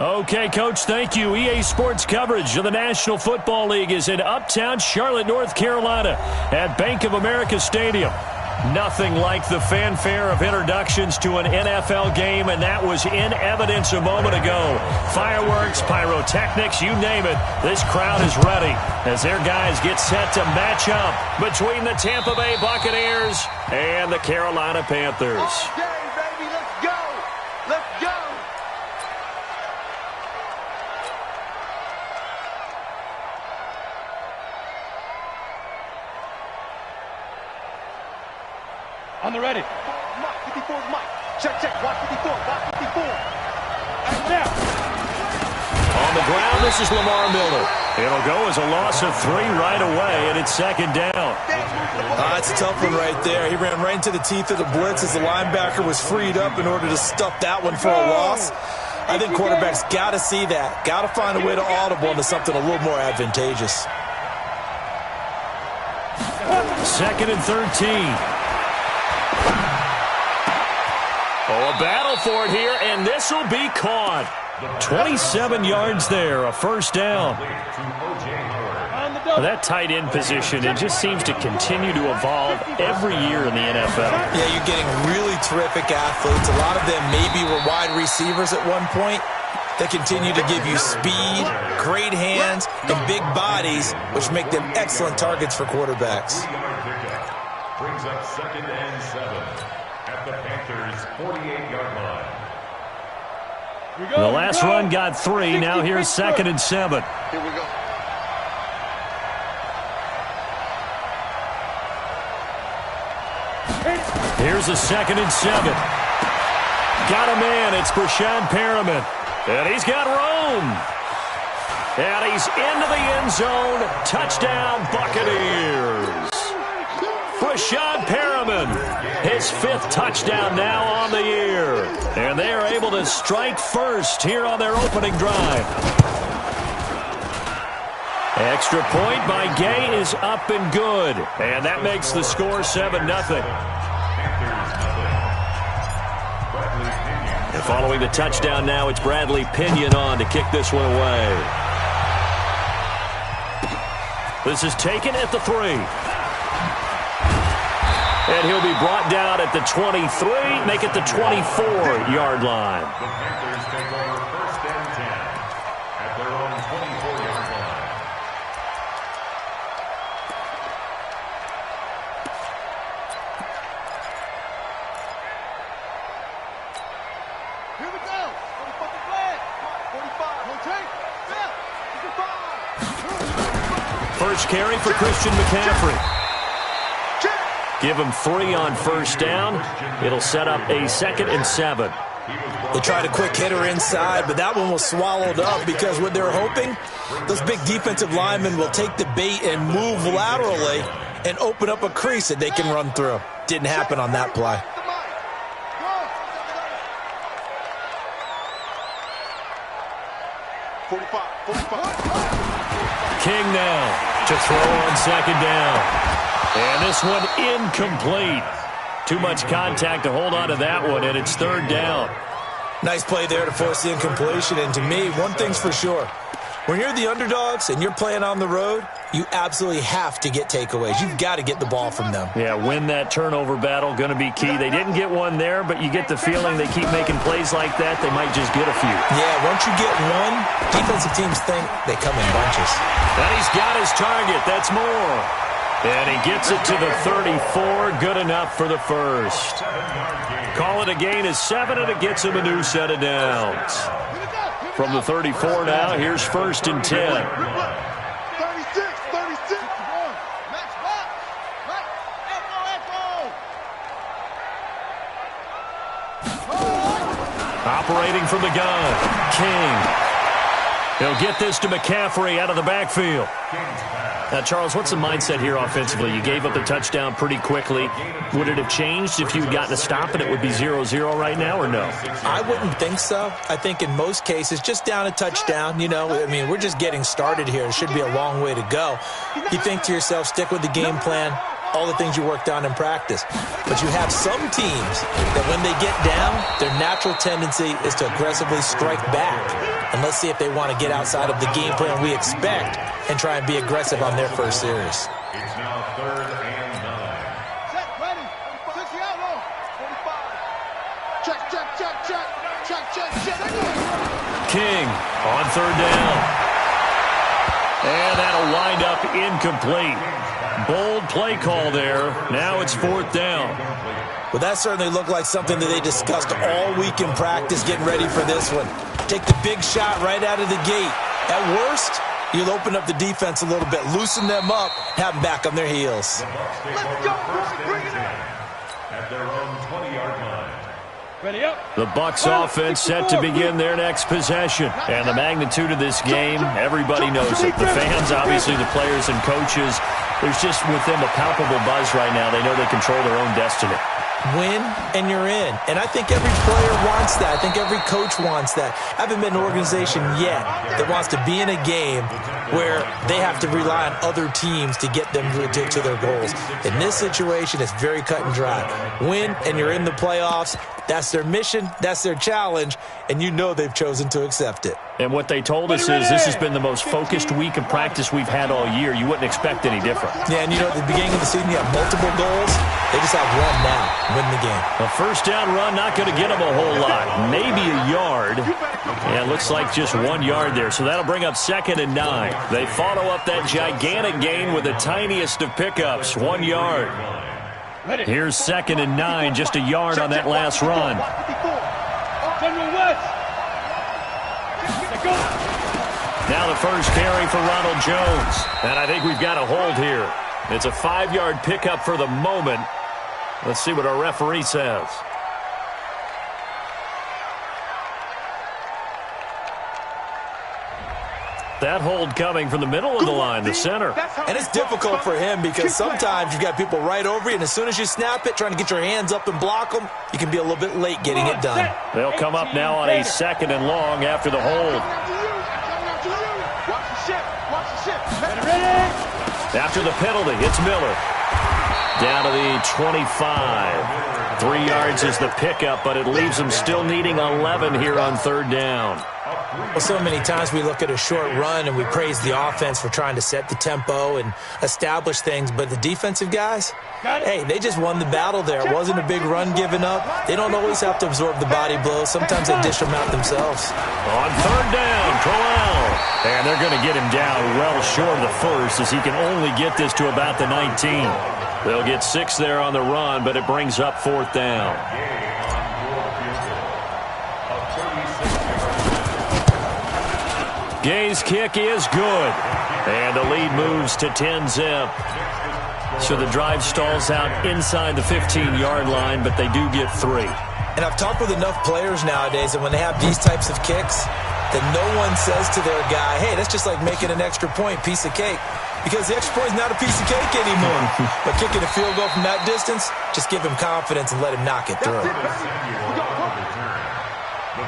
Okay, Coach, thank you. EA Sports coverage of the National Football League is in uptown Charlotte, North Carolina at Bank of America Stadium. Nothing like the fanfare of introductions to an NFL game, and that was in evidence a moment ago. Fireworks, pyrotechnics, you name it. This crowd is ready as their guys get set to match up between the Tampa Bay Buccaneers and the Carolina Panthers. Okay, baby, let's go. Let's go. On the ready. Mike, 54's Mike. Check, check. Watch 54. Watch 54. And now. On the ground, this is Lamar Miller. It'll go as a loss of 3 right away, and it's second down. That's a tough one right there. He ran right into the teeth of the blitz as the linebacker was freed up in order to stuff that one for a loss. I think quarterbacks got to see that. Got to find a way to audible into something a little more advantageous. Second and 13. Oh, a battle for it here, and this will be caught. 27 yards there, a first down. That tight end position, it just seems to continue to evolve every year in the NFL. Yeah, you're getting really terrific athletes. A lot of them maybe were wide receivers at one point. They continue to give you speed, great hands, and big bodies, which make them excellent targets for quarterbacks. Brings up second and 7 at the Panthers' 48-yard line. The last run got 3. Now here's second and 7. Here we go. Here's a second and 7. Got a man. It's Brashad Perriman. And he's got room. And he's into the end zone. Touchdown, Buccaneers. Brashad Perriman, his 5th touchdown now on the year. And they are able to strike first here on their opening drive. Extra point by Gay is up and good. And that makes the score 7-0. And following the touchdown now, it's Bradley Pinion on to kick this one away. This is taken at the 3. And he'll be brought down at the 23, make it the 24-yard line. The Panthers take over first and 10 at their own 24-yard line. Here we go. 45 flag. 45. Hold tight. Yeah. 55. First carry for Christian McCaffrey. Give him 3 on first down. It'll set up a second and 7. They tried a quick hitter inside, but that one was swallowed up because what they're hoping, those big defensive linemen will take the bait and move laterally and open up a crease that they can run through. Didn't happen on that play. 45. King now to throw on second down. And this one incomplete. Too much contact to hold on to that one, and it's third down. Nice play there to force the incompletion. And to me, one thing's for sure. When you're the underdogs and you're playing on the road, you absolutely have to get takeaways. You've got to get the ball from them. Yeah, win that turnover battle, going to be key. They didn't get one there, but you get the feeling they keep making plays like that, they might just get a few. Yeah, once you get one, defensive teams think they come in bunches. And he's got his target. That's more. And he gets it to the 34. Good enough for the first. Call it a gain of 7, and it gets him a new set of downs. From the 34 now, here's first and 10. 36. Max back. Echo. Operating from the gun, King. He'll get this to McCaffrey out of the backfield. Now, Charles, what's the mindset here offensively? You gave up the touchdown pretty quickly. Would it have changed if you had gotten a stop and it would be 0-0 right now, or no? I wouldn't think so. I think in most cases, just down a touchdown, we're just getting started here. It should be a long way to go. You think to yourself, stick with the game plan, all the things you worked on in practice. But you have some teams that when they get down, their natural tendency is to aggressively strike back. And let's see if they want to get outside of the game plan we expect and try and be aggressive on their first series. It's now 3rd and 9. Set, ready. 60 out low. 45. Check, check, check, check. Check, check, check. King on 3rd down. And that'll wind up incomplete. Bold play call there. Now it's 4th down. Well, that certainly looked like something that they discussed all week in practice, getting ready for this one. Take the big shot right out of the gate. At worst, you'll open up the defense a little bit, loosen them up, have them back on their heels. Let's go, boys. Bring it in. At their own 20-yard line. Ready up. The Bucs offense set to begin their next possession. And the magnitude of this game, everybody knows it. The fans, obviously the players and coaches, there's just with them a palpable buzz right now. They know they control their own destiny. Win, and you're in. And I think every player wants that. I think every coach wants that. I haven't been an organization yet that wants to be in a game where they have to rely on other teams to get them to their goals. In this situation, it's very cut and dry. Win, and you're in the playoffs. That's their mission. That's their challenge. And you know they've chosen to accept it. And what they told us is this has been the most focused week of practice we've had all year. You wouldn't expect any different. Yeah, and you know, at the beginning of the season, you have multiple goals. They just have one now. Win the game. A first down run, not going to get them a whole lot. Maybe a yard. Yeah, it looks like just 1 yard there. So that'll bring up 2nd and 9. They follow up that gigantic gain with the tiniest of pickups, 1 yard. Here's 2nd and 9, just a yard on that last run. General West. Go. Now the first carry for Ronald Jones. And I think we've got a hold here. It's a 5-yard pickup for the moment. Let's see what our referee says. That hold coming from the middle of the line, the center. And it's difficult for him because sometimes you've got people right over you, and as soon as you snap it, trying to get your hands up and block them, you can be a little bit late getting it done. They'll come up now on a 2nd and long after the hold. After the penalty, it's Miller. Down to the 25. 3 yards is the pickup, but it leaves them still needing 11 here on 3rd down. Well, so many times we look at a short run and we praise the offense for trying to set the tempo and establish things, but the defensive guys, hey, they just won the battle there. It wasn't a big run given up. They don't always have to absorb the body blows. Sometimes they dish them out themselves. On 3rd down, Corral. And they're going to get him down well short of the first as he can only get this to about the 19. They'll get 6 there on the run, but it brings up 4th down. Gay's kick is good. And the lead moves to 10-zip. So the drive stalls out inside the 15-yard line, but they do get 3. And I've talked with enough players nowadays that when they have these types of kicks, that no one says to their guy, hey, that's just like making an extra point, piece of cake. Because the extra point is not a piece of cake anymore. But kicking a field goal from that distance, just give him confidence and let him knock it through. The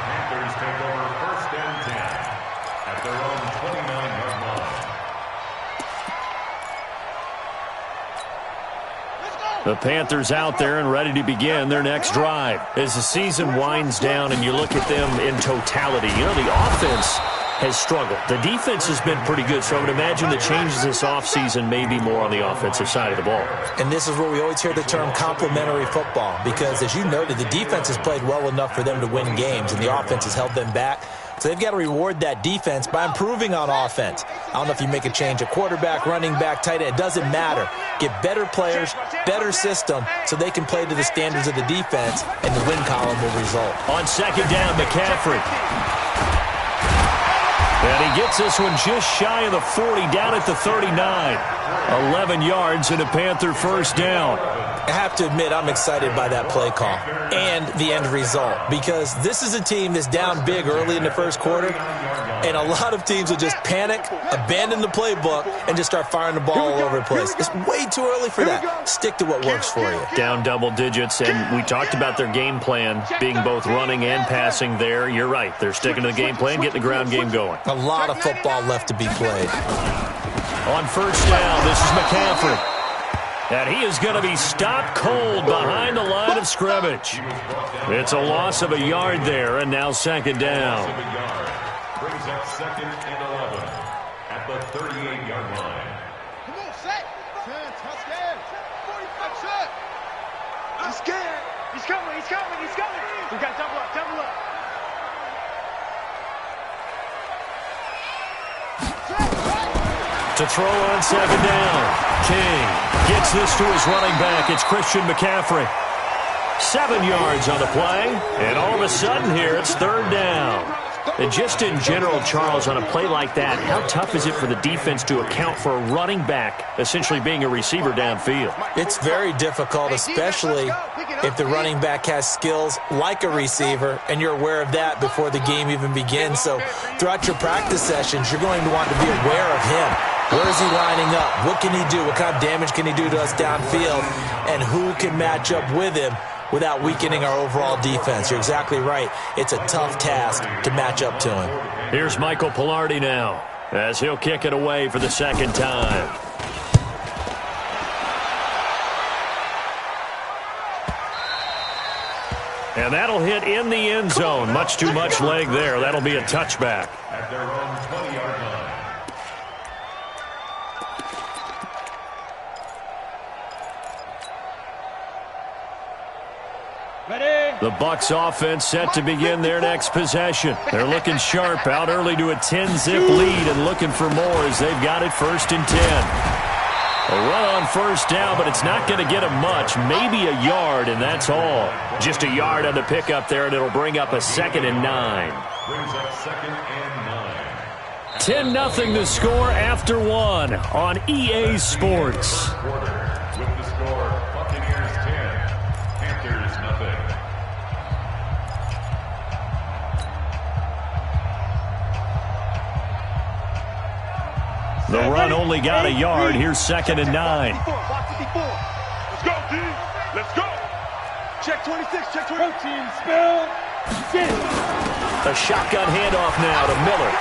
Panthers take over 1st and 10 at their own 29-yard line. The Panthers out there and ready to begin their next drive. As the season winds down and you look at them in totality, you know, the offense has struggled. The defense has been pretty good, so I would imagine the changes this offseason may be more on the offensive side of the ball. And this is where we always hear the term complementary football because, as you noted, the defense has played well enough for them to win games, and the offense has held them back. So they've got to reward that defense by improving on offense. I don't know if you make a change at quarterback, running back, tight end. It doesn't matter. Get better players, better system, so they can play to the standards of the defense, and the win column will result. On 2nd down, McCaffrey. And he gets this one just shy of the 40, down at the 39. 11 yards and a Panther first down. I have to admit, I'm excited by that play call and the end result because this is a team that's down big early in the first quarter, and a lot of teams will just panic, abandon the playbook, and just start firing the ball all over the place. It's way too early for that. Stick to what works for you. Down double digits, and we talked about their game plan being both running and passing there. You're right. They're sticking to the game plan, getting the ground game going. A lot of football left to be played. On first down, this is McCaffrey. And he is going to be stopped cold behind the line of scrimmage. It's a loss of a yard there, and now second down. Brings up 2nd and 11 at the 38-yard line. Come on, set. 10, touchdown. 45 set. I'm scared. He's coming, he's coming, he's coming. We got double up, double up. To throw on second down. King gets this to his running back. It's Christian McCaffrey. 7 yards on the play. And all of a sudden here, it's third down. And just in general, Charles, on a play like that, how tough is it for the defense to account for a running back essentially being a receiver downfield? It's very difficult, especially if the running back has skills like a receiver, and you're aware of that before the game even begins. So throughout your practice sessions, you're going to want to be aware of him. Where is he lining up? What can he do? What kind of damage can he do to us downfield? And who can match up with him without weakening our overall defense? You're exactly right. It's a tough task to match up to him. Here's Michael Pilardi now, as he'll kick it away for the second time. And that'll hit in the end zone. Much too much leg there. That'll be a touchback. At their own 20-yard line. The Bucs offense set to begin their next possession. They're looking sharp, out early to a 10-zip lead and looking for more as they've got it 1st and 10. A run on first down, but it's not going to get them much. Maybe a yard, and that's all. Just a yard on the pickup there, and it'll bring up a 2nd and 9. Brings up 2nd and 9. 10-0 the score after 1 on EA Sports. With the score, Buccaneers 10, Panthers nothing. The run only got a yard. Here's 2nd and 9. Let's go, D. Let's go. Check 26, check 20. Protein spell. Get it. A shotgun handoff now to Miller.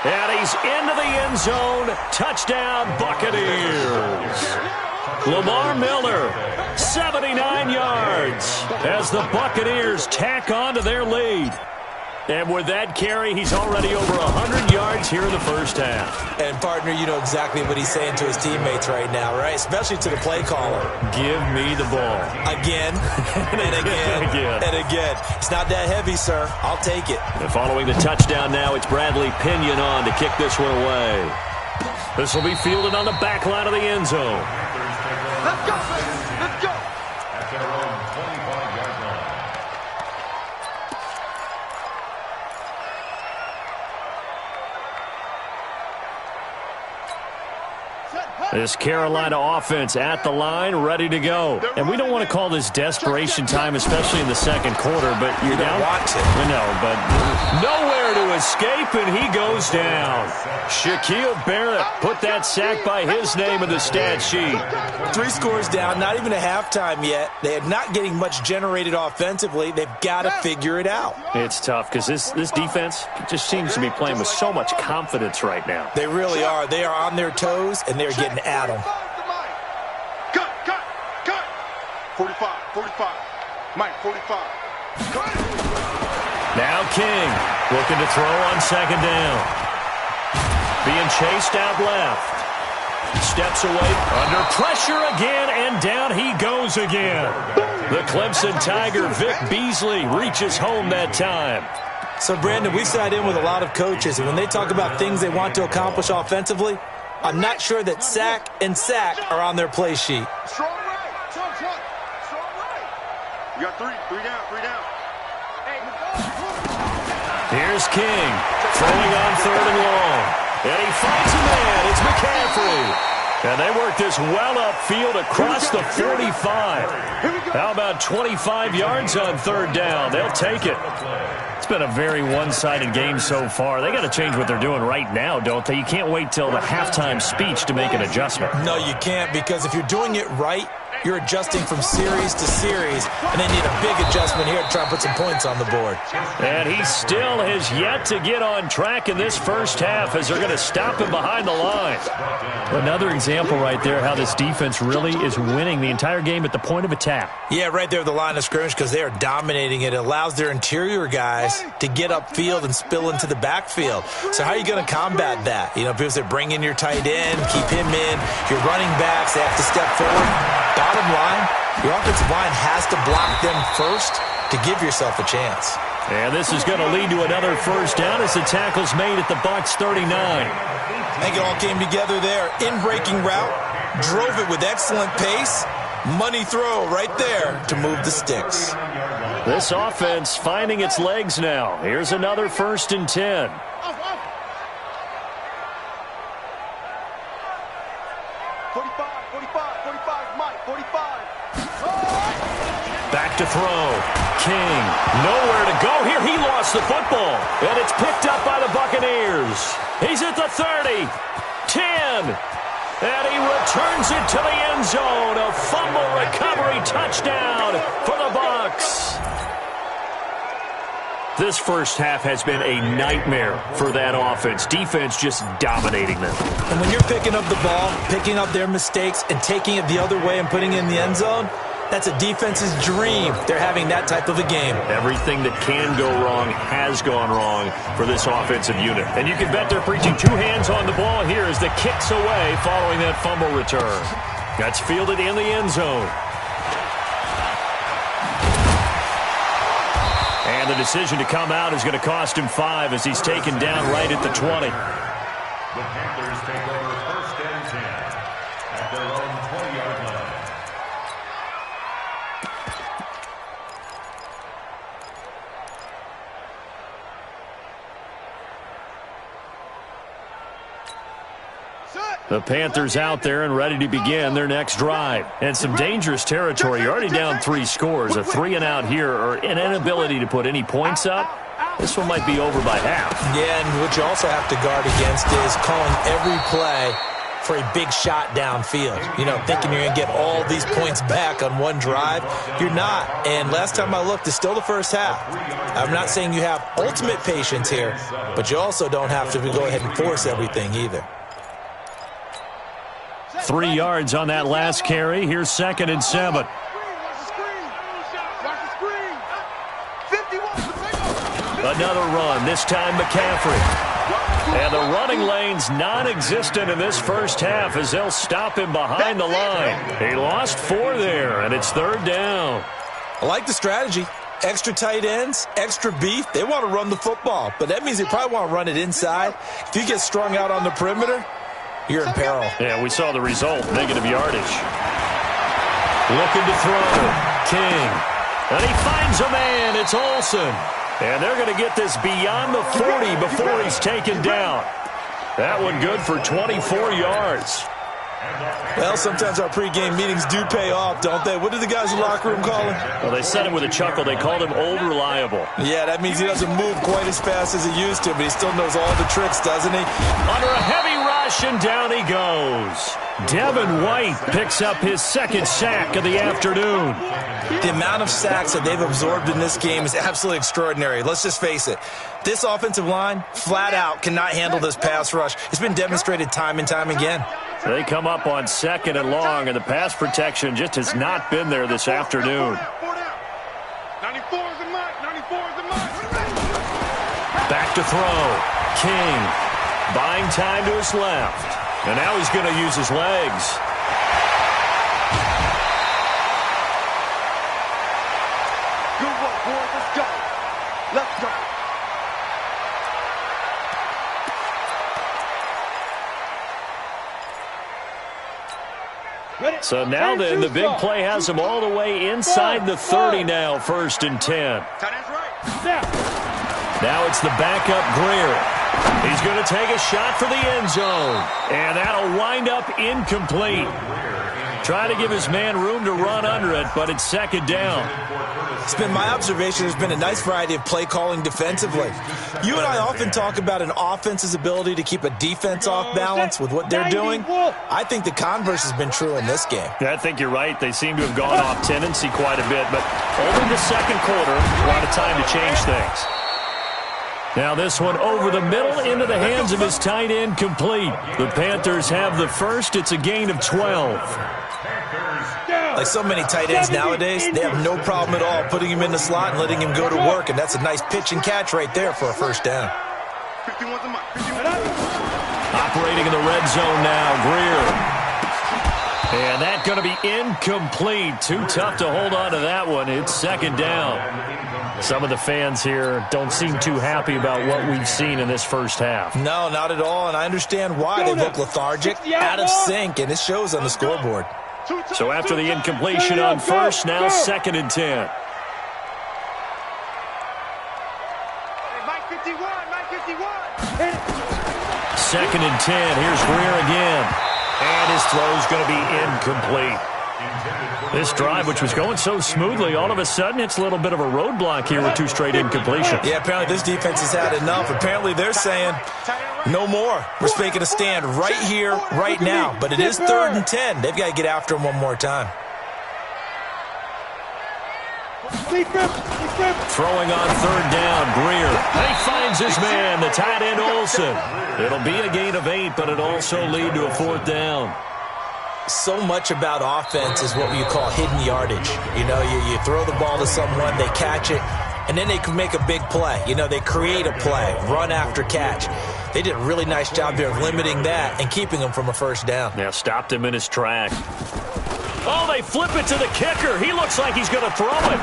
And he's into the end zone. Touchdown, Buccaneers. Lamar Miller, 79 yards as the Buccaneers tack on to their lead. And with that carry, he's already over 100 yards here in the first half. And, partner, you know exactly what he's saying to his teammates right now, right? Especially to the play caller. Give me the ball. Again, and again, and again. It's not that heavy, sir. I'll take it. And following the touchdown now, it's Bradley Pinion on to kick this one away. This will be fielded on the back line of the end zone. Let's go, baby. Let's go. At their own 25-yard line. This Carolina offense at the line, ready to go. And we don't want to call this desperation time, especially in the second quarter, but you're down. Watch it. I know, but nowhere to escape, and he goes down. Shaquille Barrett put that sack by his name in the stat sheet. 3 scores down, not even a halftime yet. They are not getting much generated offensively. They've got to figure it out. It's tough because this defense just seems to be playing with so much confidence right now. They really are. They are on their toes, and they're getting at them. Cut. 45. Mike, 45. Now King looking to throw on second down. Being chased out left. Steps away, under pressure again, and down he goes again. The Clemson Tiger, Vic Beasley, reaches home that time. So, Brandon, we sat in with a lot of coaches, and when they talk about things they want to accomplish offensively, I'm not sure that sack and sack are on their play sheet. Strong right. Strong right. We got 3 down. Here's King, throwing on 3rd and long. And he finds a man. It's McCaffrey. And they work this well upfield across the 45. How about 25 yards on 3rd down? They'll take it. It's been a very one-sided game so far. They got to change what they're doing right now, don't they? You can't wait till the halftime speech to make an adjustment. No, you can't, because if you're doing it right, You're adjusting from series to series, and they need a big adjustment here to try and put some points on the board. And he still has yet to get on track in this first half as they're going to stop him behind the line. Another example right there how this defense really is winning the entire game at the point of attack. Yeah, right there at the line of scrimmage because they are dominating it. It allows their interior guys to get upfield and spill into the backfield. So how are you going to combat that? You know, because they bring in your tight end, keep him in. Your running backs, they have to step forward. Bottom line, your offensive line has to block them first to give yourself a chance. And this is going to lead to another first down as the tackle's made at the Bucs 39. I think it all came together there. In-breaking route, drove it with excellent pace. Money throw right there to move the sticks. This offense finding its legs now. Here's another 1st and 10. Back to throw. King, nowhere to go here. He lost the football, and it's picked up by the Buccaneers. He's at the 30, 10, and he returns it to the end zone. A fumble recovery touchdown for the Bucs. This first half has been a nightmare for that offense. Defense just dominating them. And when you're picking up the ball, picking up their mistakes, and taking it the other way and putting it in the end zone, that's a defense's dream. They're having that type of a game. Everything that can go wrong has gone wrong for this offensive unit. And you can bet they're preaching 2 hands on the ball here as the kick's away following that fumble return. That's fielded in the end zone. And the decision to come out is going to cost him 5 as he's taken down right at the 20. The Panthers take over 1st and 10 at their own 20-yard line. The Panthers out there and ready to begin their next drive. And some dangerous territory. You're already down 3 scores. A 3 and out here or an inability to put any points up. This one might be over by half. Yeah, and what you also have to guard against is calling every play for a big shot downfield. You know, thinking you're going to get all these points back on one drive. You're not. And last time I looked, it's still the first half. I'm not saying you have ultimate patience here, but you also don't have to go ahead and force everything either. 3 yards on that last carry. Here's 2nd and 7. Another run, this time McCaffrey. And the running lane's non-existent in this first half as they'll stop him behind the line. He lost 4 there, and it's 3rd down. I like the strategy. Extra tight ends, extra beef. They want to run the football, but that means they probably want to run it inside. If you get strung out on the perimeter, you're in peril. Yeah, we saw the result, negative yardage. Looking to throw. King. And he finds a man. It's Olsen. And they're going to get this beyond the 40 before he's taken down. That one good for 24 yards. Well, sometimes our pregame meetings do pay off, don't they? What do the guys in the locker room call him? Well, they said it with a chuckle. They called him Old Reliable. Yeah, that means he doesn't move quite as fast as he used to, but he still knows all the tricks, doesn't he? Under a heavy rush, and down he goes. Devin White picks up his 2nd sack of the afternoon. The amount of sacks that they've absorbed in this game is absolutely extraordinary. Let's just face it. This offensive line, flat out, cannot handle this pass rush. It's been demonstrated time and time again. They come up on 2nd and long, and the pass protection just has not been there this afternoon. 94 is the mark. 94 is the mark. Back to throw. King buying time to his left. And now he's going to use his legs. Good work, boys. Let's go. Let's go. So now then, the big play has him all the way inside the 30 now, 1st and 10. Now it's the backup Greer. He's going to take a shot for the end zone. And that'll wind up incomplete. Trying to give his man room to run under it, but it's second down. It's been my observation there's been a nice variety of play calling defensively. You and I often talk about an offense's ability to keep a defense off balance with what they're doing. I think the converse has been true in this game. Yeah, I think you're right. They seem to have gone off tendency quite a bit, but over the second quarter, a lot of time to change things. Now this one over the middle into the hands of his tight end, complete. The Panthers have the first. It's a gain of 12. Like so many tight ends nowadays, they have no problem at all putting him in the slot and letting him go to work, and that's a nice pitch and catch right there for a first down. Operating in the red zone now, Greer. And that's going to be incomplete. Too tough to hold on to that one. It's second down. Some of the fans here don't seem too happy about what we've seen in this first half. No, not at all, and I understand why. They look lethargic, out of sync, and it shows on the scoreboard. So after the incompletion on first, now second and 10. Second and 10. Here's Greer again. And his throw's going to be incomplete. This drive, which was going so smoothly, all of a sudden it's a little bit of a roadblock here with two straight incompletions. Yeah, apparently this defense has had enough. Apparently they're saying no more. We're making a stand right here, right now. But it is third and 10. They've got to get after him one more time. Throwing on third down, Greer. And he finds his man, the tight end Olsen. It'll be a gain of 8, but it also lead to a fourth down. So much about offense is what you call hidden yardage. You know, you throw the ball to someone, they catch it, and then they can make a big play. You know, they create a play, run after catch. They did a really nice job there of limiting that and keeping him from a first down. Yeah, stopped him in his track. Oh, they flip it to the kicker. He looks like he's going to throw it.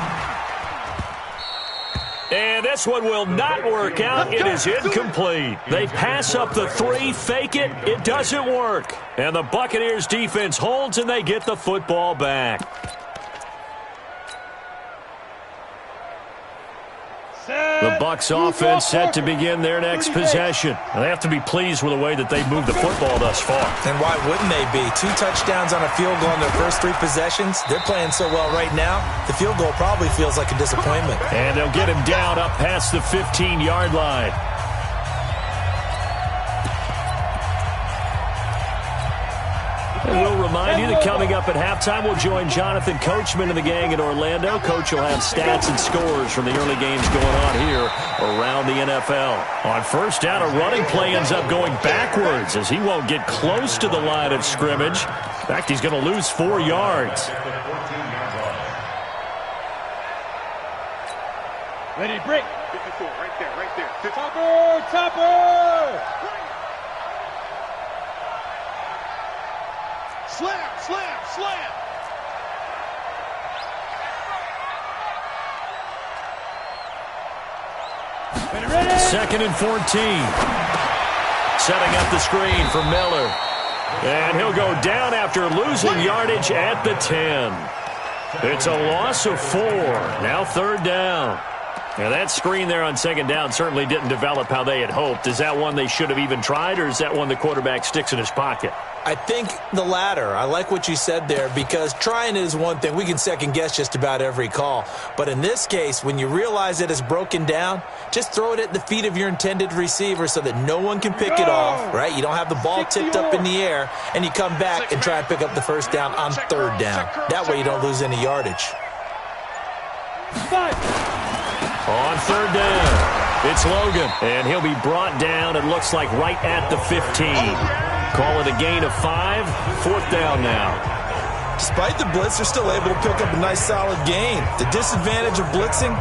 And this one will not work out. It is incomplete. They pass up the 3, fake it. It doesn't work. And the Buccaneers defense holds, and they get the football back. The Bucs offense set to begin their next possession. And they have to be pleased with the way that they've moved the football thus far. And why wouldn't they be? 2 touchdowns on a field goal in their first 3 possessions. They're playing so well right now, the field goal probably feels like a disappointment. And they'll get him down up past the 15-yard line. And we'll remind you that coming up at halftime, we'll join Jonathan Coachman and the gang in Orlando. Coach will have stats and scores from the early games going on here around the NFL. On first down, a running play ends up going backwards as he won't get close to the line of scrimmage. In fact, he's going to lose 4 yards. Ready, break. 54, right there, right there. Topper! Slam, slam, slam. Ready. Second and 14. Setting up the screen for Miller. And he'll go down after losing yardage at the 10. It's a loss of 4. Now third down. Now that screen there on second down certainly didn't develop how they had hoped. Is that one they should have even tried, or is that one the quarterback sticks in his pocket? I think the latter. I like what you said there, because trying is one thing. We can second guess just about every call. But in this case, when you realize that it's broken down, just throw it at the feet of your intended receiver so that no one can pick it off, right? You don't have the ball tipped up in the air, and you come back and try and pick up the first down on third down. That way you don't lose any yardage. On third down, it's Logan, and he'll be brought down, it looks like, right at the 15. Call it a gain of 5, fourth down now. Despite the blitz, they're still able to pick up a nice solid gain. The disadvantage of blitzing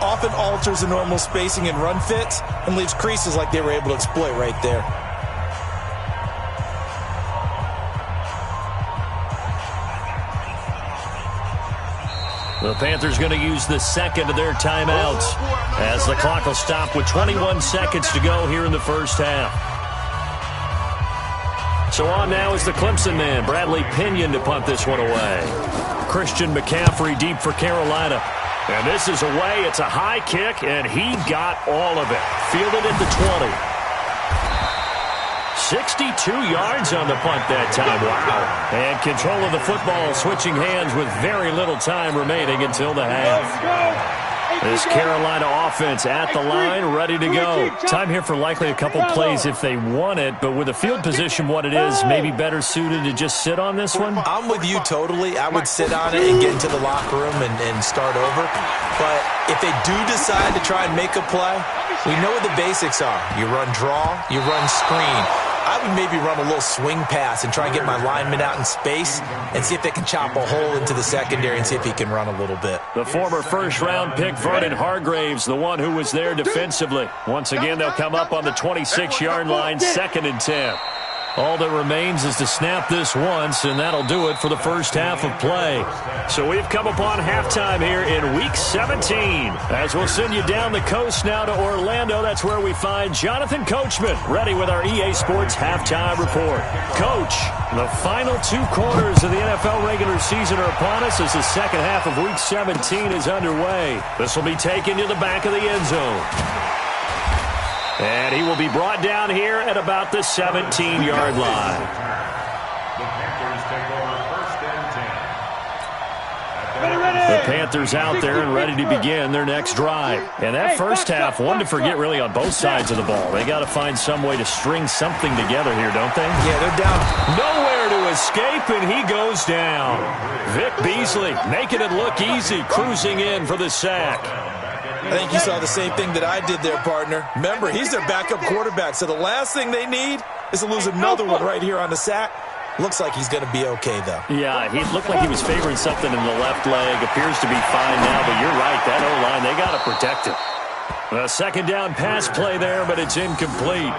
often alters the normal spacing and run fits and leaves creases like they were able to exploit right there. The Panthers going to use the second of their timeouts as the clock will stop with 21 seconds to go here in the first half. So on now is the Clemson man, Bradley Pinion, to punt this one away. Christian McCaffrey deep for Carolina. And this is away. It's a high kick, and he got all of it. Fielded at the 20. 62 yards on the punt that time. Wow. And control of the football switching hands with very little time remaining until the half. This Carolina offense at the line, ready to go. Time here for likely a couple plays if they want it, but with the field position what it is, maybe better suited to just sit on this one? I'm with you totally. I would sit on it and get into the locker room and start over. But if they do decide to try and make a play, we know what the basics are. You run draw, you run screen. I would maybe run a little swing pass and try and get my lineman out in space and see if they can chop a hole into the secondary and see if he can run a little bit. The former first-round pick, Vernon Hargraves, the one who was there defensively. Once again, they'll come up on the 26-yard line, 2nd and 10. All that remains is to snap this once, and that'll do it for the first half of play. So we've come upon halftime here in Week 17. As we'll send you down the coast now to Orlando, that's where we find Jonathan Coachman, ready with our EA Sports Halftime Report. Coach, the final 2 quarters of the NFL regular season are upon us as the second half of Week 17 is underway. This will be taken to the back of the end zone. And he will be brought down here at about the 17-yard line. The Panthers take over 1st and 10. The Panthers out there and ready to begin their next drive. And that first half, one to forget really on both sides of the ball. They got to find some way to string something together here, don't they? Yeah, they're down. Nowhere to escape, and he goes down. Vic Beasley making it look easy, cruising in for the sack. I think you saw the same thing that I did there, partner. Remember, he's their backup quarterback, so the last thing they need is to lose another one right here on the sack. Looks like he's going to be okay, though. Yeah, he looked like he was favoring something in the left leg. Appears to be fine now, but you're right. That O-line, they got to protect him. A second down pass play there, but it's incomplete.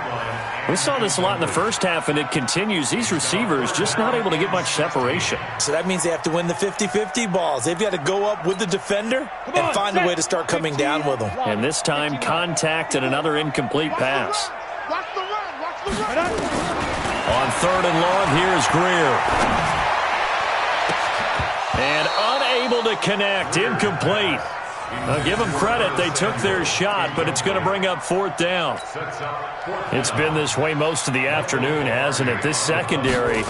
We saw this a lot in the first half, and it continues. These receivers just not able to get much separation. So that means they have to win the 50-50 balls. They've got to go up with the defender and find a way to start coming down with them. And this time, contact and another incomplete pass. Watch the run. Watch the run. On 3rd and long, here's Greer. And unable to connect, incomplete. I'll give them credit. They took their shot, but it's going to bring up 4th down. It's been this way most of the afternoon, hasn't it? This secondary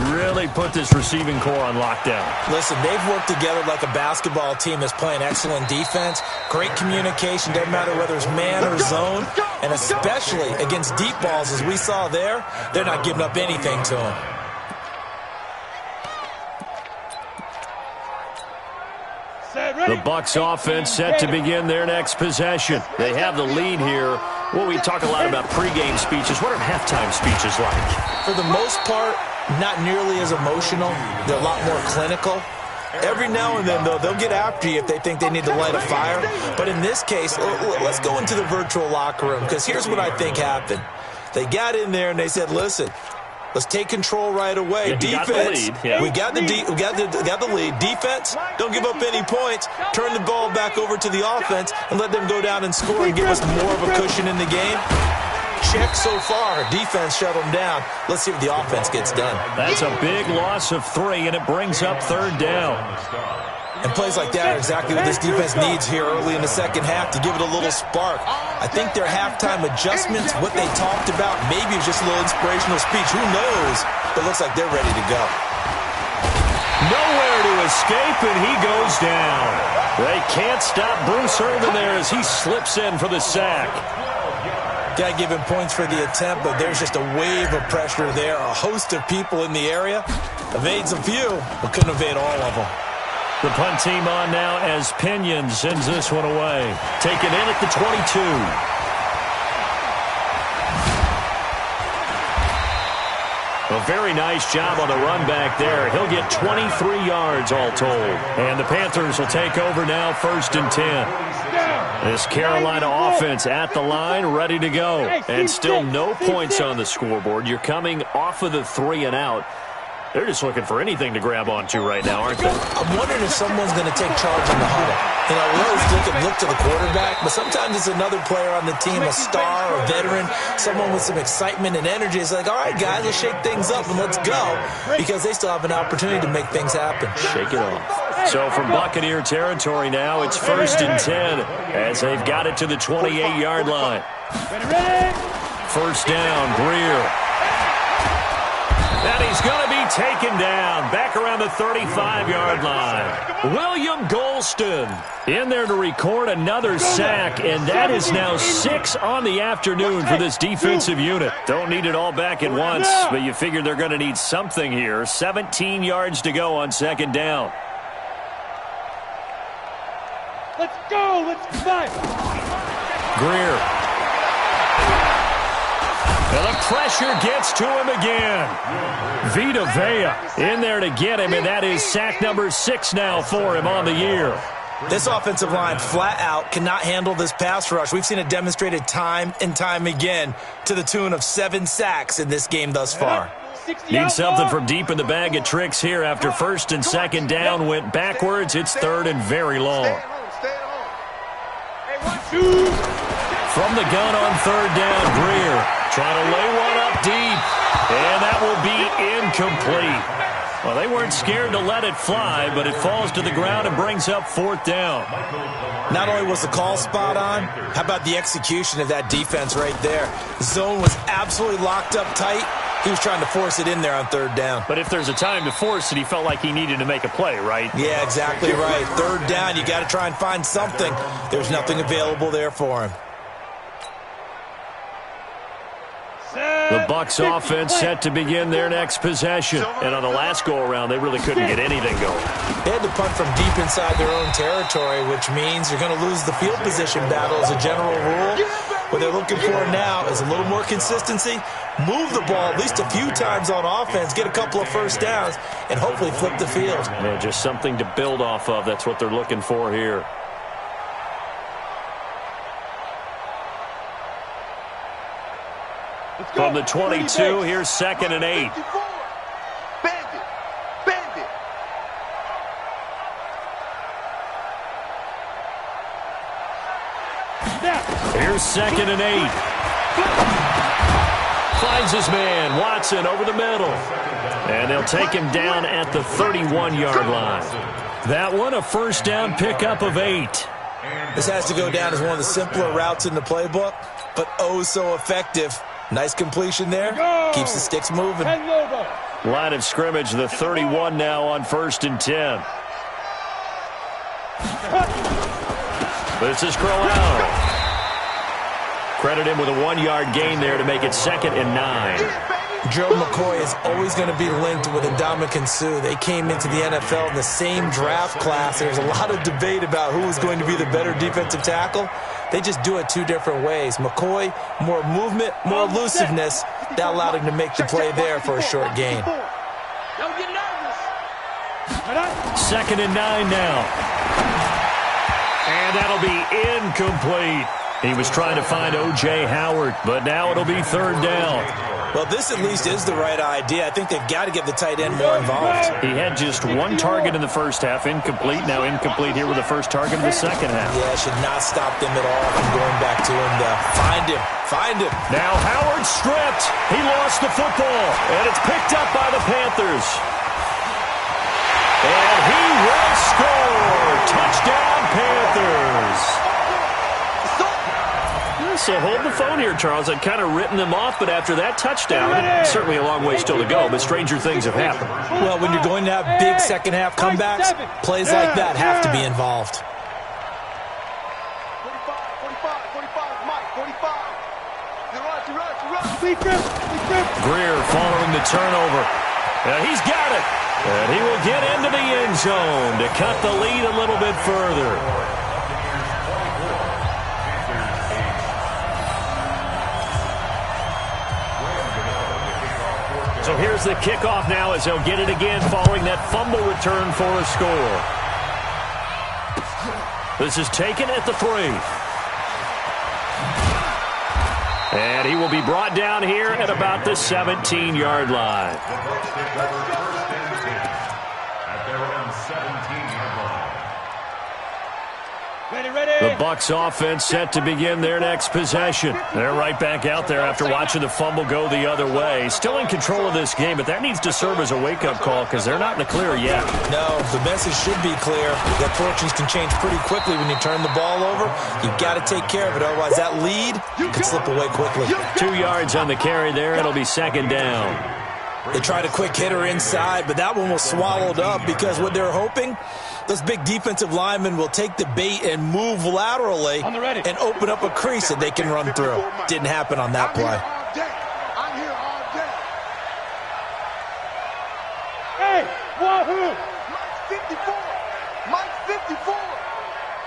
really put this receiving core on lockdown. Listen, they've worked together like a basketball team that's playing excellent defense. Great communication, doesn't matter whether it's man or zone. And especially against deep balls, as we saw there, they're not giving up anything to them. The Bucs offense set to begin their next possession. They have the lead here. Well, we talk a lot about pregame speeches. What are halftime speeches like? For the most part, not nearly as emotional. They're a lot more clinical. Every now and then, though, they'll get after you if they think they need to light a fire. But in this case, let's go into the virtual locker room, because here's what I think happened. They got in there and they said, listen, let's take control right away. Yeah, defense, we got the lead. Defense, don't give up any points. Turn the ball back over to the offense and let them go down and score and give us more of a cushion in the game. Check so far. Defense shut them down. Let's see what the offense gets done. That's a big loss of 3, and it brings up 3rd down. And plays like that are exactly what this defense needs here early in the second half to give it a little spark. I think their halftime adjustments, what they talked about, maybe it was just a little inspirational speech. Who knows? But it looks like they're ready to go. Nowhere to escape, and he goes down. They can't stop Bruce Irvin there as he slips in for the sack. Got to give him points for the attempt, but there's just a wave of pressure there. A host of people in the area. Evades a few, but couldn't evade all of them. The punt team on now as Pinion sends this one away. Taken in at the 22. A very nice job on the run back there. He'll get 23 yards all told. And the Panthers will take over now, 1st and 10. This Carolina offense at the line, ready to go. And still no points on the scoreboard. You're coming off of the 3 and out. They're just looking for anything to grab onto right now, aren't they? I'm wondering if someone's going to take charge in the huddle. You know, we always look to the quarterback, but sometimes it's another player on the team, a star, a veteran, someone with some excitement and energy. It's like, all right, guys, let's shake things up and let's go, because they still have an opportunity to make things happen. Shake it off. So from Buccaneer territory now, it's 1st and 10 as they've got it to the 28-yard line. 1st down, Greer. He's going to be taken down back around the 35-yard line. William Golston in there to record another sack, and that is now 6 on the afternoon for this defensive unit. Don't need it all back at once, but you figure they're going to need something here. 17 yards to go on second down. Let's go! Let's fight! Greer. And the pressure gets to him again. Vita Vea in there to get him, and that is sack number 6 now for him on the year. This offensive line flat out cannot handle this pass rush. We've seen it demonstrated time and time again to the tune of 7 sacks in this game thus far. Need something from deep in the bag of tricks here after first and second down went backwards. It's third and very long. From the gun on third down, Greer trying to lay one up deep, and that will be incomplete. Well, they weren't scared to let it fly, but it falls to the ground and brings up fourth down. Not only was the call spot on, how about the execution of that defense right there? The zone was absolutely locked up tight. He was trying to force it in there on third down. But if there's a time to force it, he felt like he needed to make a play, right? Yeah, exactly right. Third down, you got to try and find something. There's nothing available there for him. The Bucs offense set to begin their next possession. And on the last go-around, they really couldn't get anything going. They had to punt from deep inside their own territory, which means you're going to lose the field position battle as a general rule. What they're looking for now is a little more consistency, move the ball at least a few times on offense, get a couple of first downs, and hopefully flip the field. Yeah, just something to build off of. That's what they're looking for here. From the 22, here's 2nd and 8. Bandit. Bandit. Here's 2nd and 8. Finds his man, Watson, over the middle. And they'll take him down at the 31-yard line. That one, a first down pickup of 8. This has to go down as one of the simpler routes in the playbook, but oh so effective. Nice completion there. Keeps the sticks moving. Line of scrimmage, the 31 now on 1st and 10. This is Crowell. Credit him with a 1-yard gain there to make it 2nd and 9. Gerald McCoy is always going to be linked with Ndamukong Suh. They came into the NFL in the same draft class. There's a lot of debate about who was going to be the better defensive tackle. They just do it 2 different ways. McCoy, more movement, more elusiveness. That allowed him to make the play there for a short gain. 2nd and 9 now. And that'll be incomplete. He was trying to find O.J. Howard, but now it'll be 3rd down. Well, this at least is the right idea. I think they've got to get the tight end more involved. He had just 1 target in the first half, incomplete. Now incomplete here with the first target of the second half. Yeah, it should not stop them at all from going back to him to find him. Find him. Now Howard stripped. He lost the football, and it's picked up by the Panthers. And he will score. Touchdown, Panthers. So hold the phone here, Charles. I'd kind of written them off, but after that touchdown, certainly a long way still to go, but stranger things have happened. Well, when you're going to have big second-half comebacks, plays like that have to be involved. 45. Greer following the turnover. He's got it. And he will get into the end zone to cut the lead a little bit further. So here's the kickoff now as he'll get it again following that fumble return for a score. This is taken at the 3. And he will be brought down here at about the 17-yard line. At their own 17-yard line. The Bucs offense set to begin their next possession. They're right back out there after watching the fumble go the other way. Still in control of this game, but that needs to serve as a wake-up call because they're not in the clear yet. No, the message should be clear that fortunes can change pretty quickly when you turn the ball over. You've got to take care of it, otherwise that lead could slip away quickly. 2 yards on the carry there. It'll be 2nd down. They tried a quick hitter inside, but that one was swallowed up because what they're hoping, those big defensive linemen will take the bait and move laterally and open up a crease that they can run through. Didn't happen on that play. I'm here all day. Hey, wahoo! Mike 54. Mike 54.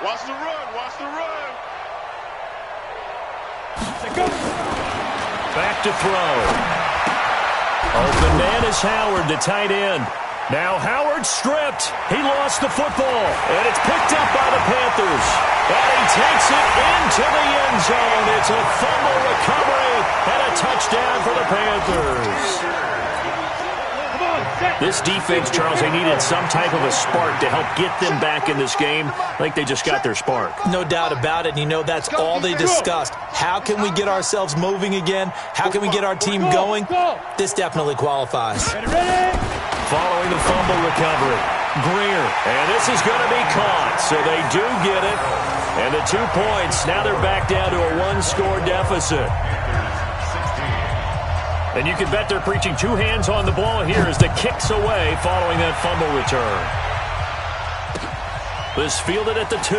Watch the run. Watch the run. Back to throw. Open man is Howard, the tight end. Now Howard stripped. He lost the football, and it's picked up by the Panthers. And he takes it into the end zone. It's a fumble recovery and a touchdown for the Panthers. This defense, Charles, they needed some type of a spark to help get them back in this game. I think they just got their spark. No doubt about it. And you know, that's all they discussed. How can we get ourselves moving again? How can we get our team going? This definitely qualifies. Following the fumble recovery, Greer. And this is going to be caught. So they do get it. And the 2 points, now they're back down to a one-score deficit. And you can bet they're preaching two hands on the ball here as the kick's away following that fumble return. This fielded at the 2.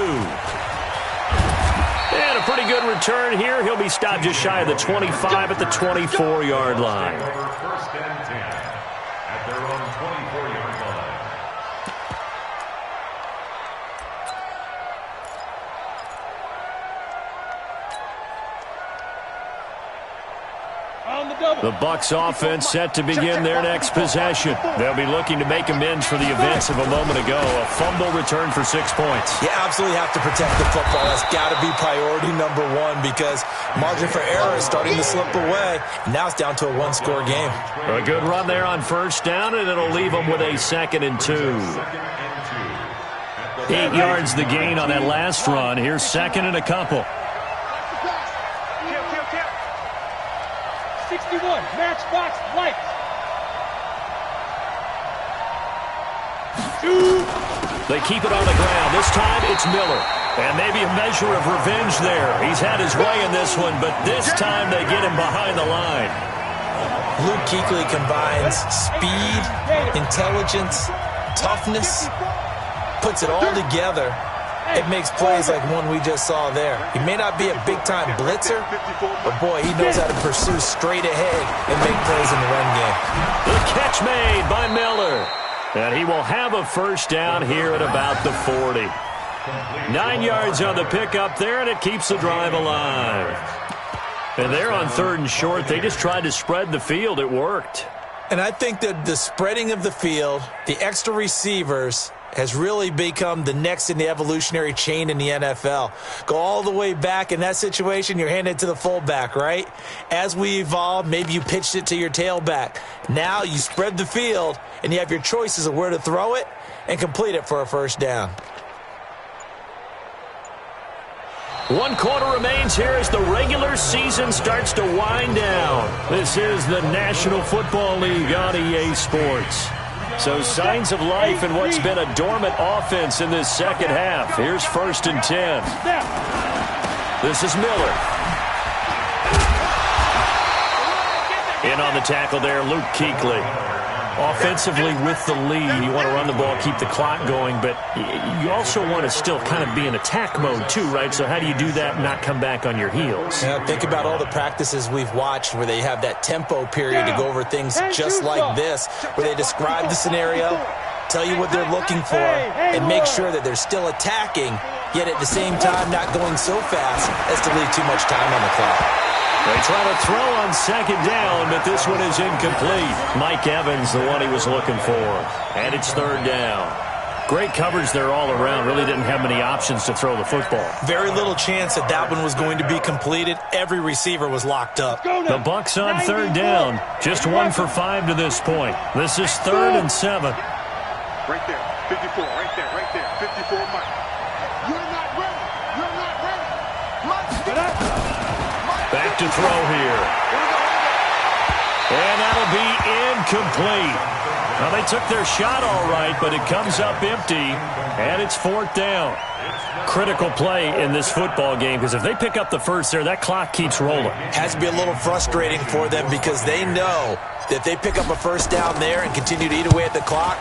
And a pretty good return here. He'll be stopped just shy of the 25 at the 24-yard line. First and 10 at their own 24-yard line. The Bucs offense set to begin their next possession. They'll be looking to make amends for the events of a moment ago. A fumble return for 6 points. You absolutely have to protect the football. That's got to be priority number one because margin for error is starting to slip away. Now it's down to a one-score game. A good run there on first down, and it'll leave them with a 2nd and 2. 8 yards the gain on that last run. Here's 2nd and a couple. 61, matchbox light. 2. They keep it on the ground. This time it's Miller. And maybe a measure of revenge there. He's had his way in this one, but this time they get him behind the line. Luke Kuechly combines speed, intelligence, toughness, puts it all together. It makes plays like one we just saw there. He may not be a big-time blitzer, but boy, he knows how to pursue straight ahead and make plays in the run game. The catch made by Miller. And he will have a first down here at about the 40. 9 yards on the pickup there, and it keeps the drive alive. And they're on 3rd and short. They just tried to spread the field. It worked. And I think that the spreading of the field, the extra receivers, has really become the next in the evolutionary chain in the NFL. Go all the way back in that situation, you're handed it to the fullback, right? As we evolve, maybe you pitched it to your tailback. Now you spread the field, and you have your choices of where to throw it and complete it for a first down. 1 quarter remains here as the regular season starts to wind down. This is the National Football League on EA Sports. So signs of life in what's been a dormant offense in this second half. Here's 1st and 10. This is Miller. In on the tackle there, Luke Kuechly. Offensively with the lead, you want to run the ball, keep the clock going, but you also want to still kind of be in attack mode too, right? So how do you do that and not come back on your heels? Yeah, think about all the practices we've watched where they have that tempo period to go over things just like this, where they describe the scenario, tell you what they're looking for, and make sure that they're still attacking, yet at the same time not going so fast as to leave too much time on the clock. They try to throw on 2nd down, but this one is incomplete. Mike Evans, the one he was looking for. And it's 3rd down. Great coverage there all around. Really didn't have many options to throw the football. Very little chance that that one was going to be completed. Every receiver was locked up. The Bucs on 3rd down. Just 1 for 5 to this point. This is 3rd and 7. Right there, 54, right there, 54, Mike. You're not ready. You're not ready. Mike, Back to throw here. And that'll be incomplete. Well, they took their shot all right, but it comes up empty, and it's 4th down. Critical play in this football game, because if they pick up the first there, that clock keeps rolling. Has to be a little frustrating for them because they know that if they pick up a first down there and continue to eat away at the clock,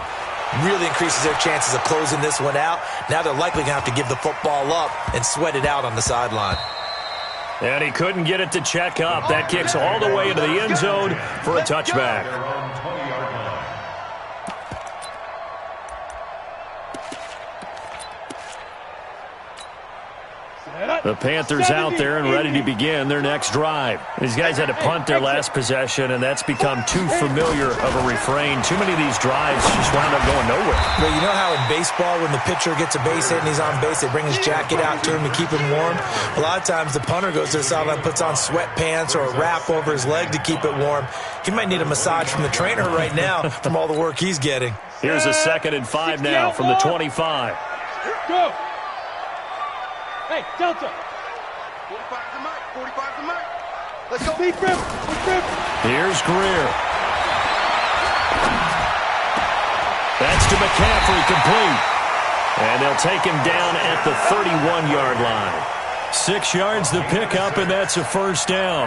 really increases their chances of closing this one out. Now they're likely going to have to give the football up and sweat it out on the sideline. And he couldn't get it to check up. That kicks all the way into the end zone for a touchback. The Panthers out there and ready to begin their next drive. These guys had to punt their last possession, and that's become too familiar of a refrain. Too many of these drives just wound up going nowhere. Well, you know how in baseball when the pitcher gets a base hit and he's on base, they bring his jacket out to him to keep him warm? A lot of times the punter goes to the sideline, puts on sweatpants or a wrap over his leg to keep it warm. He might need a massage from the trainer right now from all the work he's getting. Here's a 2nd and 5 now from the 25. Go! Hey, Delta! 45 to Mike, 45 to Mike. Let's go. Deep rip, Here's Greer. That's to McCaffrey, complete. And they'll take him down at the 31-yard line. 6 yards the pickup, and that's a first down.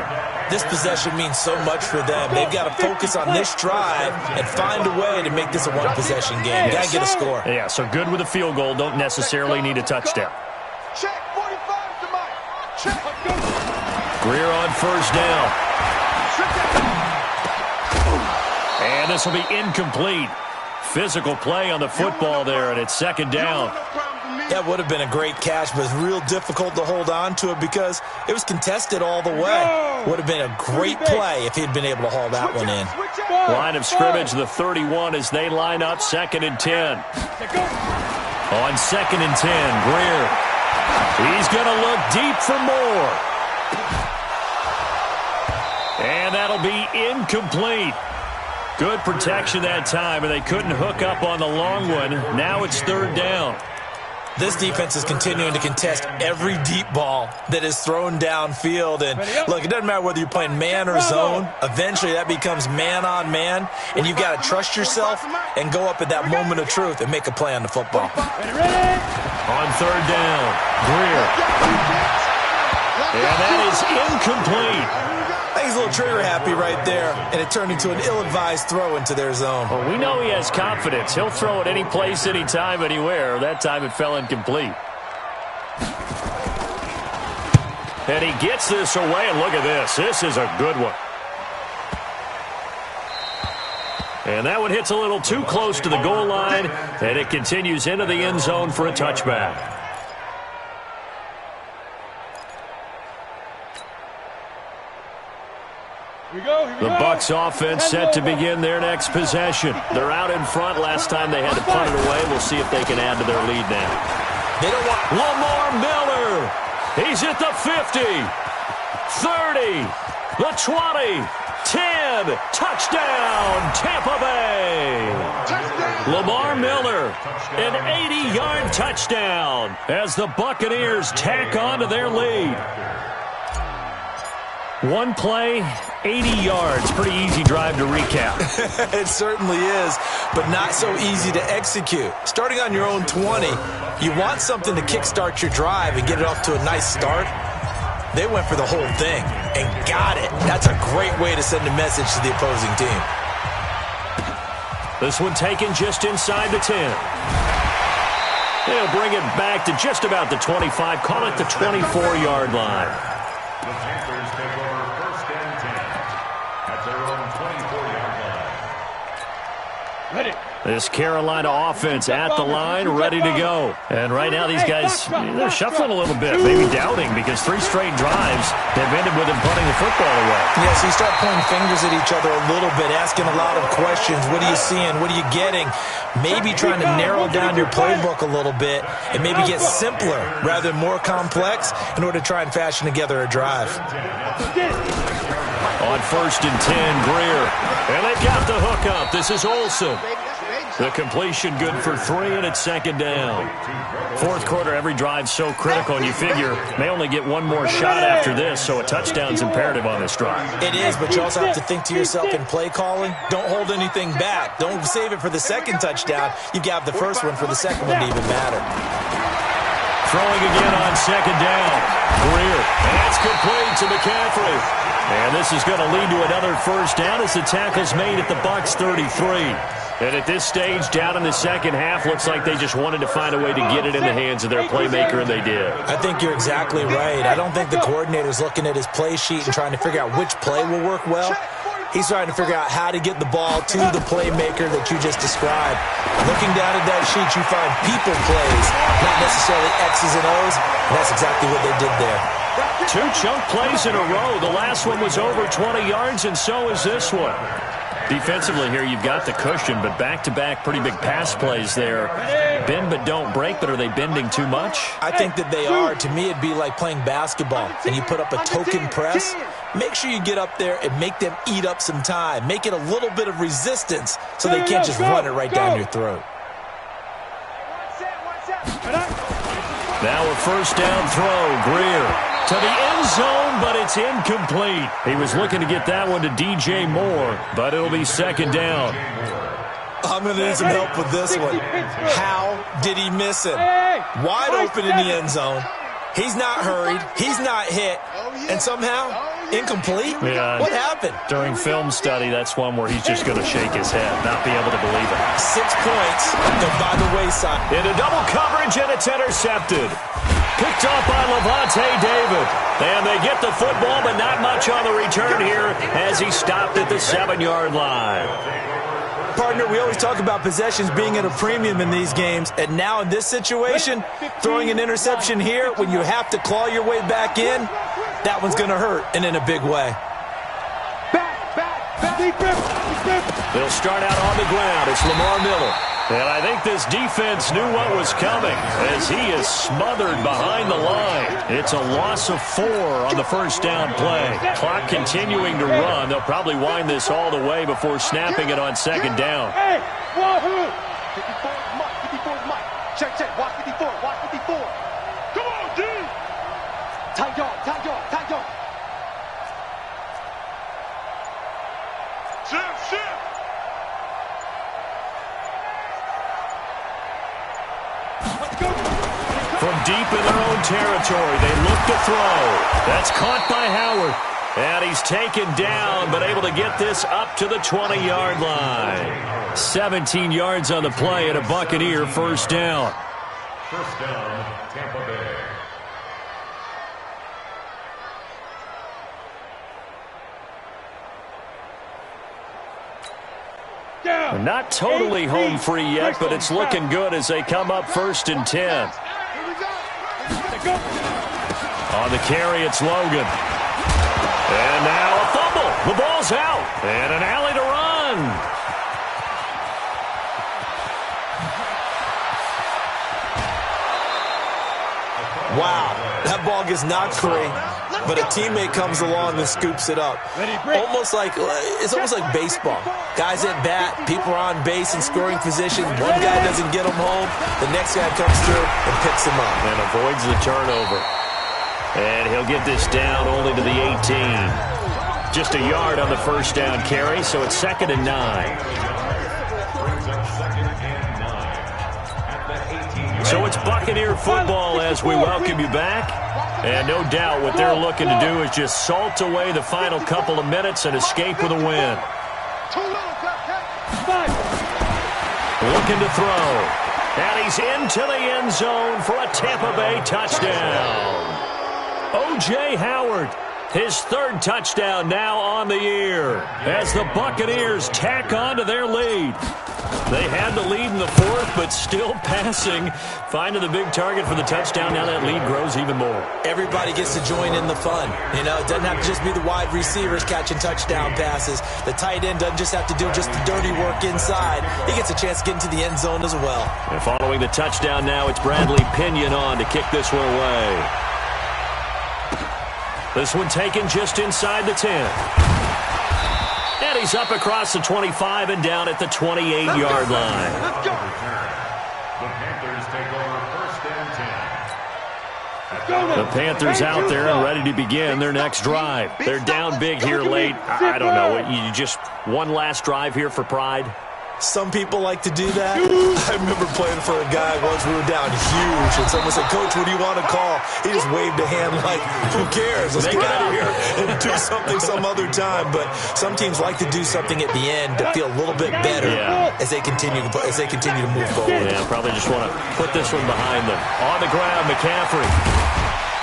This possession means so much for them. They've got to focus on this drive and find a way to make this a one-possession game. Got to get a score. Yeah, so good with a field goal. Don't necessarily need a touchdown. Check, 45 to Mike. Check. Greer on first down. And this will be incomplete. Physical play on the football there, and it's 2nd down. That would have been a great catch, but it's real difficult to hold on to it because it was contested all the way. Would have been a great play if he'd been able to haul that one in. Line of scrimmage, the 31 as they line up 2nd and 10. On 2nd and 10, Greer. He's going to look deep for more. And that'll be incomplete. Good protection that time, and they couldn't hook up on the long one. Now it's 3rd down. This defense is continuing to contest every deep ball that is thrown downfield. And look, it doesn't matter whether you're playing man or zone. Eventually that becomes man on man, and you've got to trust yourself and go up at that moment of truth and make a play on the football. On 3rd down, Greer. And that is incomplete. I think he's a little trigger happy right there, and it turned into an ill-advised throw into their zone. Well, we know he has confidence. He'll throw it any place, anytime, anywhere. That time it fell incomplete. And he gets this away, and look at this. This is a good one. And that one hits a little too close to the goal line, and it continues into the end zone for a touchback. The Bucs offense set to begin their next possession. They're out in front. Last time they had to punt it away. We'll see if they can add to their lead now. They don't want Lamar Miller. He's at the 50, 30, the 20, 10. Touchdown, Tampa Bay. Lamar Miller, an 80-yard touchdown as the Buccaneers tack on to their lead. One play, 80 yards. Pretty easy drive to recap. It certainly is, but not so easy to execute. Starting on your own 20, you want something to kickstart your drive and get it off to a nice start. They went for the whole thing and got it. That's a great way to send a message to the opposing team. This one taken just inside the 10. They'll bring it back to just about the 25. Call it the 24-yard line. The Panthers take over 1st and 10 at their own 24-yard line. Ready. This Carolina offense at the line, ready to go. And right now these guys, they're shuffling a little bit, maybe doubting, because 3 straight drives have ended with them punting the football away. Yeah, so you start pointing fingers at each other a little bit, asking a lot of questions. What are you seeing? What are you getting? Maybe trying to narrow down your playbook a little bit and maybe get simpler rather than more complex in order to try and fashion together a drive. On 1st and 10, Greer. And they've got the hook up. This is Olsen. The completion good for 3, and it's second down. Fourth quarter, every drive so critical, and you figure may only get one more shot after this, so a touchdown's imperative on this drive. It is, but you also have to think to yourself in play calling, don't hold anything back. Don't save it for the second touchdown. You've got the first one for the second one to even matter. Throwing again on second down. Greer. And that's complete to McCaffrey. And this is going to lead to another first down as the tackle's made at the Bucs 33. And at this stage, down in the second half, looks like they just wanted to find a way to get it in the hands of their playmaker, and they did. I think you're exactly right. I don't think the coordinator's looking at his play sheet and trying to figure out which play will work well. He's trying to figure out how to get the ball to the playmaker that you just described. Looking down at that sheet, you find people plays, not necessarily X's and O's, and that's exactly what they did there. 2 chunk plays in a row. The last one was over 20 yards, and so is this one. Defensively here, you've got the cushion, but back-to-back pretty big pass plays there. Bend but don't break, but are they bending too much? I think that they are. To me, it'd be like playing basketball, and you put up a token press. Make sure you get up there and make them eat up some time. Make it a little bit of resistance so they can't just run it right down your throat. Now a first down throw. Greer to the end zone, but it's incomplete. He was looking to get that one to DJ Moore, but it'll be second down. I'm going to need some help with this one. How did he miss him? Wide open in the end zone. He's not hurried. He's not hit. And somehow, incomplete? Yeah. What happened? During film study, that's one where he's just going to shake his head, not be able to believe it. 6 points, and by the wayside. Into double coverage, and it's intercepted. Picked off by Levante David. And they get the football, but not much on the return here as he stopped at the 7-yard line. Partner, we always talk about possessions being at a premium in these games, and now in this situation, throwing an interception here when you have to claw your way back in, that one's going to hurt, and in a big way. They'll start out on the ground. It's Lamar Miller. And I think this defense knew what was coming as he is smothered behind the line. It's a loss of 4 on the first down play. Clock continuing to run. They'll probably wind this all the way before snapping it on second down. Hey, wahoo! 54 is Mike. Check. Watch 54. Come on, D! Tight yard. Shift. From deep in their own territory, they look to throw. That's caught by Howard. And he's taken down, but able to get this up to the 20-yard line. 17 yards on the play and a Buccaneer first down. First down, Tampa Bay. Not totally home free yet, but it's looking good as they come up 1st and 10. On the carry, it's Logan. And now a fumble. The ball's out. And an alley to run. Wow, that ball gets knocked free, but a teammate comes along and scoops it up. It's almost like baseball. Guys at bat, people are on base in scoring position. One guy doesn't get them home. The next guy comes through and picks him up. And avoids the turnover. And he'll get this down only to the 18. Just a yard on the first down carry, so it's 2nd and 9. So it's Buccaneer football as we welcome you back. And no doubt what they're looking to do is just salt away the final couple of minutes and escape with a win. Looking to throw. And he's into the end zone for a Tampa Bay touchdown. O.J. Howard, his 3rd touchdown now on the year as the Buccaneers tack on to their lead. They had the lead in the 4th, but still passing. Finding the big target for the touchdown. Now that lead grows even more. Everybody gets to join in the fun. You know, it doesn't have to just be the wide receivers catching touchdown passes. The tight end doesn't just have to do just the dirty work inside. He gets a chance to get into the end zone as well. And following the touchdown now, it's Bradley Pinion on to kick this one away. This one taken just inside the 10. And he's up across the 25 and down at the 28-yard line. Let's go. The Panthers take over first and 10. The Panthers out there and ready to begin their next drive. They're down big here late. I don't know. You just one last drive here for pride? Some people like to do that. I remember playing for a guy once. We were down huge, and someone said, "Coach, what do you want to call?" He just waved a hand like, "Who cares? Let's get out of here and do something some other time." But some teams like to do something at the end to feel a little bit better as they continue to move forward. Yeah, probably just want to put this one behind them. On the ground, McCaffrey.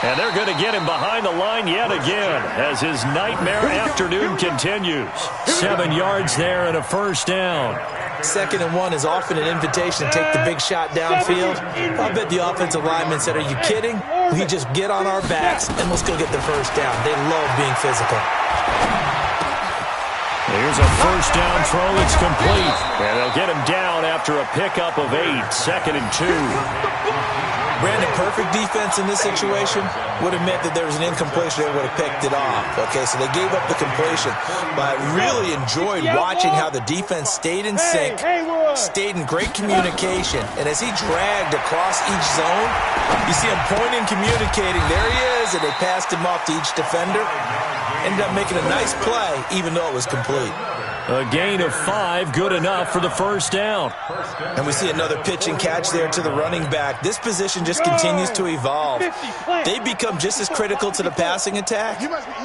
And they're going to get him behind the line yet again as his nightmare afternoon continues. 7 yards there and a first down. 2nd and 1 is often an invitation to take the big shot downfield. I bet the offensive linemen said, "Are you kidding? We just get on our backs and let's go get the first down." They love being physical. Here's a first down throw. It's complete. And they'll get him down after a pickup of 8. 2nd and 2. Brandon, perfect defense in this situation would have meant that there was an incompletion. They would have picked it off. Okay, so they gave up the completion. But I really enjoyed watching how the defense stayed in sync, stayed in great communication. And as he dragged across each zone, you see him pointing, communicating. There he is, and they passed him off to each defender. Ended up making a nice play, even though it was complete. A gain of 5, good enough for the first down. And we see another pitch and catch there to the running back. This position just continues to evolve. They become just as critical to the passing attack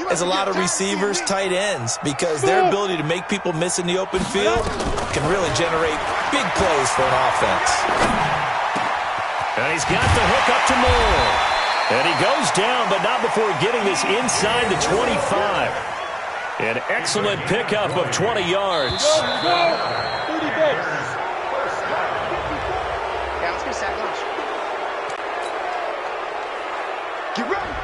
as a lot of receivers, tight ends, because their ability to make people miss in the open field can really generate big plays for an offense. And he's got the hook up to Moore. And he goes down, but not before getting this inside the 25. An excellent pickup of 20 yards. 30 base. Yeah, let's get sack lunch. Get ready.